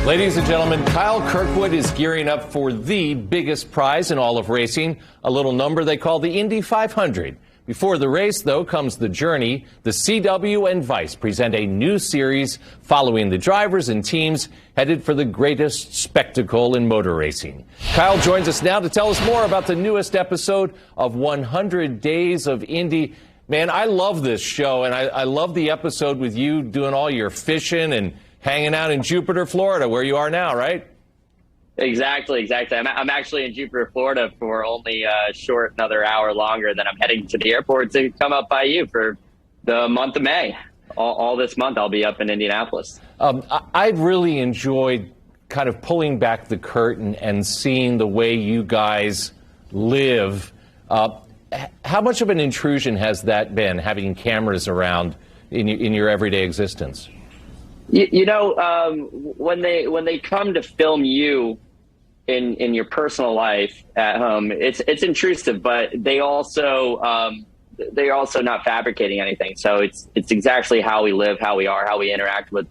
Ladies and gentlemen, Kyle Kirkwood is gearing up for the biggest prize in all of racing, a little number they call the Indy 500. Before the race, though, comes the journey. The CW and Vice present a new series following the drivers and teams headed for the greatest spectacle in motor racing. Kyle joins us now to tell us more about the newest episode of 100 Days of Indy. Man, I love this show, and I love the episode with you doing all your fishing and hanging out in Jupiter, Florida, where you are now, right? Exactly. I'm actually in Jupiter, Florida for only a short another hour longer. Then I'm heading to the airport to come up by you for the month of May. All this month I'll be up in Indianapolis. I really enjoyed kind of pulling back the curtain and seeing the way you guys live. How much of an intrusion has that been, having cameras around in your everyday existence? You know, when they come to film you in your personal life at home, it's intrusive, but they also they're also not fabricating anything. So it's exactly how we live, how we are, how we interact with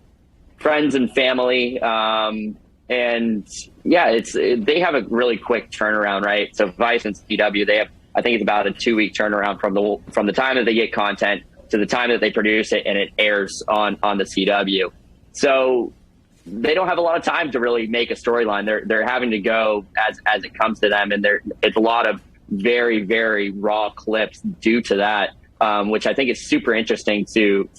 friends and family. And yeah, they have a really quick turnaround, right? So Vice and CW, they have, I think it's about a 2-week turnaround from the time that they get content to the time that they produce it and it airs on the CW. So they don't have a lot of time to really make a storyline. They're having to go as it comes to them, and it's a lot of very, very raw clips due to that, which I think is super interesting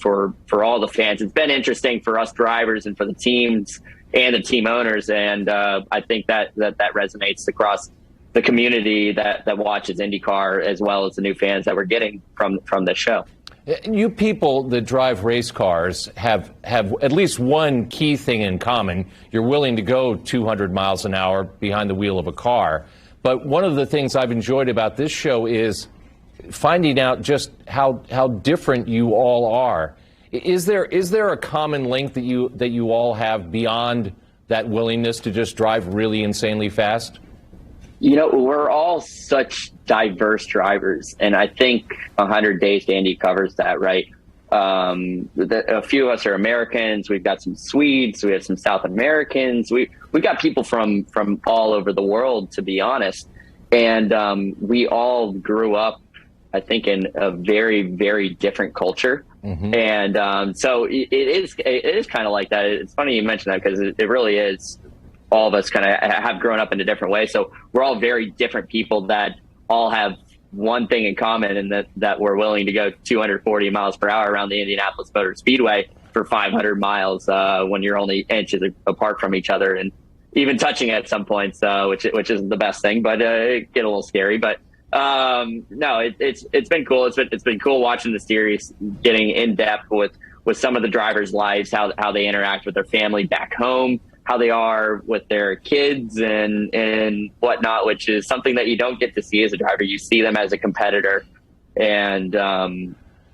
for all the fans. It's been interesting for us drivers and for the teams and the team owners, and I think that resonates across the community that watches IndyCar, as well as the new fans that we're getting from the show. You people that drive race cars have at least one key thing in common. You're willing to go 200 miles an hour behind the wheel of a car. But one of the things I've enjoyed about this show is finding out just how different you all are. Is there a common link that you all have beyond that willingness to just drive really insanely fast? You know, we're all such diverse drivers, and I think 100 Days to Indy covers that, right? A few of us are Americans. We've got some Swedes. We have some South Americans. We got people from all over the world, to be honest. And we all grew up, I think, in a very, very different culture. Mm-hmm. And so it is kind of like that. It's funny you mention that, because it really is. All of us kind of have grown up in a different way. So we're all very different people that all have one thing in common, and that we're willing to go 240 miles per hour around the Indianapolis Motor Speedway for 500 miles when you're only inches apart from each other, and even touching at some points, which isn't the best thing, but it get a little scary. But no, it's been cool. It's been cool watching the series, getting in depth with some of the drivers' lives, how they interact with their family back home, how they are with their kids and whatnot, which is something that you don't get to see as a driver. You see them as a competitor, and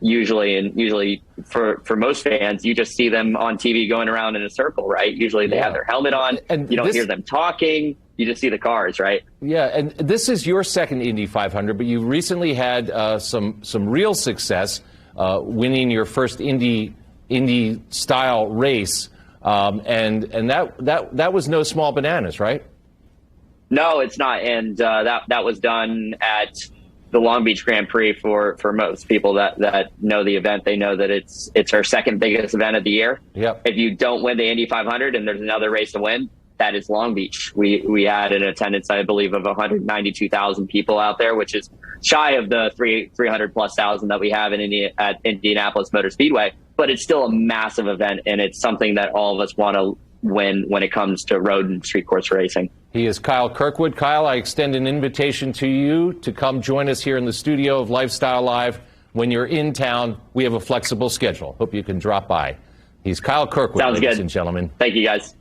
usually for most fans, you just see them on TV going around in a circle, right? Usually they have their helmet on, and you don't hear them talking. You just see the cars, right? Yeah, and this is your second Indy 500, but you recently had some real success, winning your first Indy style race. And that was no small bananas, right? No, it's not. And that was done at the Long Beach Grand Prix. For most people that know the event, they know that it's our second biggest event of the year. Yep. If you don't win the Indy 500 and there's another race to win, that is Long Beach. We had an attendance, I believe, of 192,000 people out there, which is shy of the 300 plus thousand that we have at Indianapolis Motor Speedway. But it's still a massive event, and it's something that all of us want to win when it comes to road and street course racing. He is Kyle Kirkwood. Kyle, I extend an invitation to you to come join us here in the studio of Lifestyle Live. When you're in town, we have a flexible schedule. Hope you can drop by. He's Kyle Kirkwood, ladies and gentlemen. Thank you, guys.